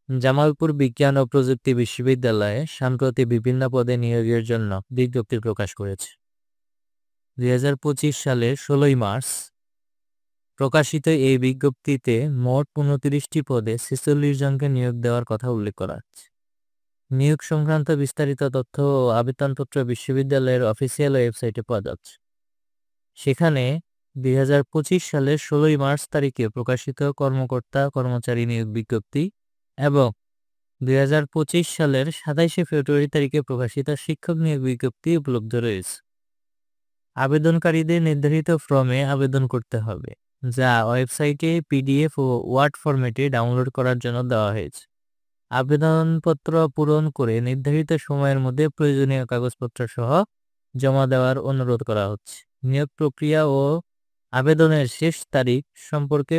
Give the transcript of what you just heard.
জামালপুর বিজ্ঞান ও প্রযুক্তি বিশ্ববিদ্যালয়ে সম্প্রতি বিভিন্ন পদে নিয়োগের জন্য বিজ্ঞপ্তি প্রকাশ করেছে। 2025 সালের 16 মার্চ প্রকাশিত এই বিজ্ঞপ্তিতে মোট 29টি পদে 46 জনকে নিয়োগ দেওয়ার কথা উল্লেখ করা আছে। নিয়োগ সংক্রান্ত বিস্তারিত তথ্য ও আবেদনপত্র বিশ্ববিদ্যালয়ের অফিসিয়াল ওয়েবসাইটে পাওয়া যাচ্ছে। সেখানে 2025 সালের 16 মার্চ তারিখে প্রকাশিত কর্মকর্তা-কর্মচারী নিয়োগ বিজ্ঞপ্তি এবং 2025 সালের 27 ফেব্রুয়ারি তারিখে প্রকাশিত শিক্ষক নিয়োগ বিজ্ঞপ্তি উপলব্ধ রয়েছে। আবেদনকারীদের নির্ধারিত ফর্মে আবেদন করতে হবে, যা ওয়েবসাইটে পিডিএফ ও ওয়ার্ড ফরম্যাটে ডাউনলোড করার জন্য দেওয়া হয়েছে। আবেদনপত্র পূরণ করে নির্ধারিত সময়ের মধ্যে প্রয়োজনীয় কাগজপত্র সহ জমা দেওয়ার অনুরোধ করা হচ্ছে। নিয়োগ প্রক্রিয়া ও আবেদনের শেষ তারিখ সম্পর্কে